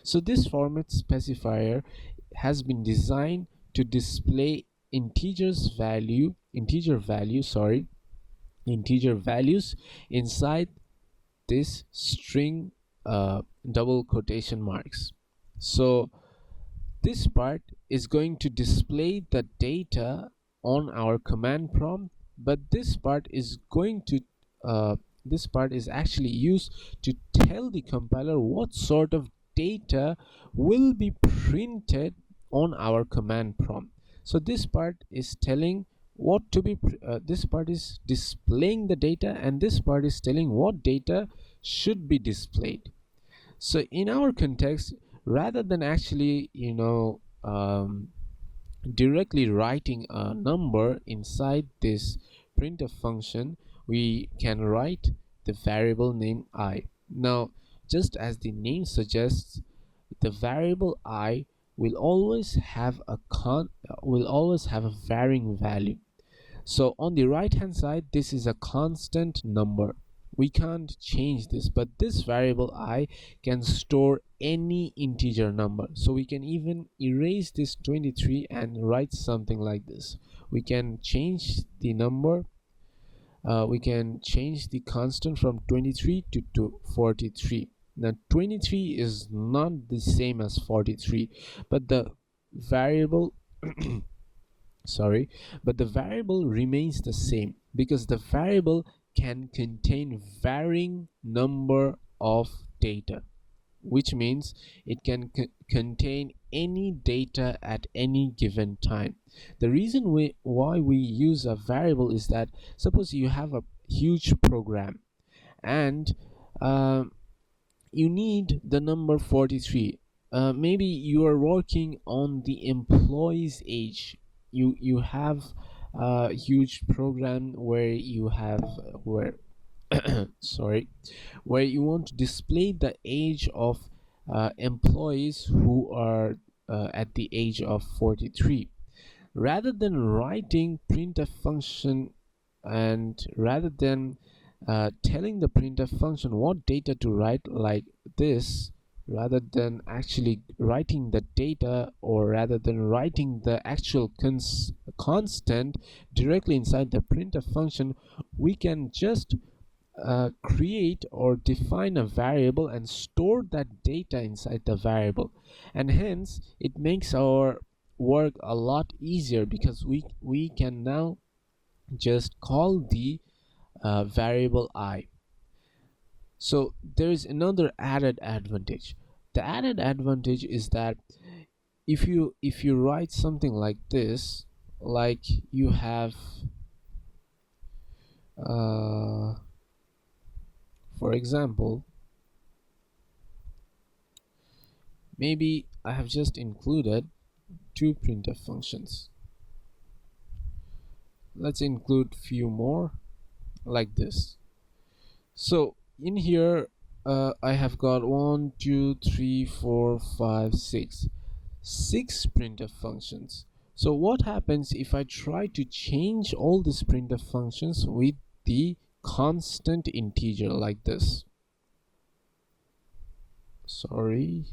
So this format specifier has been designed to display integer values inside this string double quotation marks. So this part is going to display the data on our command prompt, but this part is actually used to tell the compiler what sort of data will be printed on our command prompt. So this part is telling what to be this part is displaying the data, and this part is telling what data should be displayed. So in our context, rather than actually directly writing a number inside this printf function, we can write the variable name I. Now, just as the name suggests, the variable I will always have a varying value. So on the right hand side, this is a constant number. We can't change this, but this variable I can store any integer number. So we can even erase this 23 and write something like this. We can change the number, we can change the constant from 23 to 43. Now 23 is not the same as 43, but the variable sorry, but the variable remains the same because the variable can contain varying number of data, which means it can contain any data at any given time. The reason why we use a variable is that suppose you have a huge program and you need the number 43. Maybe you are working on the employee's age. You have a huge program where you have where sorry, where you want to display the age of employees who are at the age of 43. Rather than writing printf function and rather than telling the printf function what data to write like this, rather than actually writing the data, or rather than writing the actual constant directly inside the printf function, we can just create or define a variable and store that data inside the variable, and hence it makes our work a lot easier because we can now just call the variable I. So there is another added advantage. The added advantage is that if you write something like this, like you have for example, maybe I have just included two printf functions. Let's include few more like this. So in here I have got 1 2 3 4 5 6 printf functions. So what happens if I try to change all these printf functions with the constant integer like this? Sorry.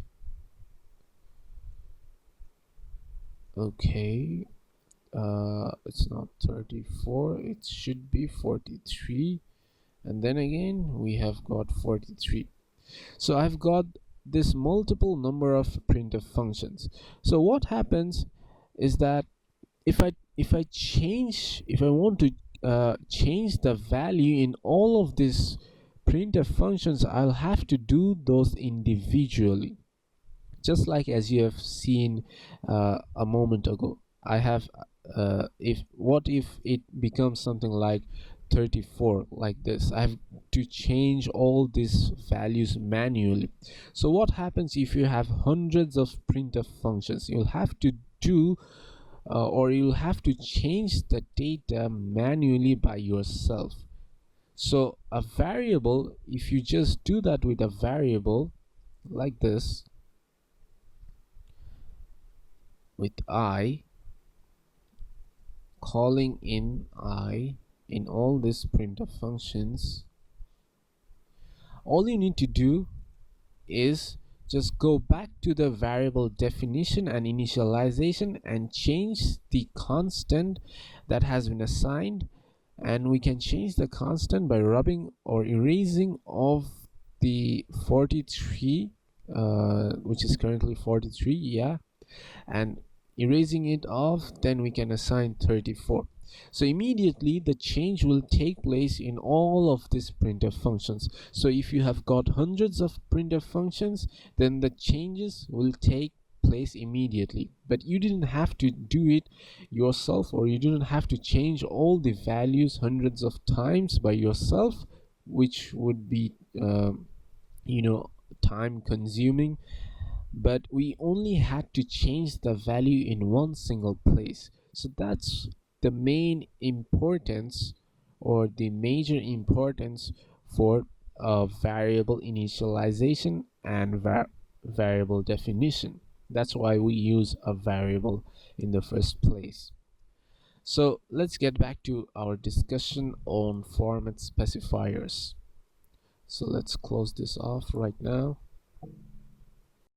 Okay, it's not 34, it should be 43, and then again we have got 43. So I've got this multiple number of printf functions. So what happens is that if I want to change the value in all of these printf functions, I'll have to do those individually, just like as you have seen a moment ago. I have if it becomes something like 34 like this, I have to change all these values manually. So what happens if you have hundreds of printf functions? You'll have to do or you'll have to change the data manually by yourself. So a variable, if you just do that with a variable like this with I, calling in I in all these printf functions, all you need to do is just go back to the variable definition and initialization and change the constant that has been assigned, and we can change the constant by rubbing or erasing off the 43, which is currently 43, yeah, and erasing it off, then we can assign 34. So immediately the change will take place in all of these printf functions. So if you have got hundreds of printf functions, then the changes will take place immediately, but you didn't have to do it yourself, or you didn't have to change all the values hundreds of times by yourself, which would be time consuming. But we only had to change the value in one single place. So that's the main importance, or the major importance, for variable initialization and variable definition. That's why we use a variable in the first place. So let's get back to our discussion on format specifiers. So let's close this off right now.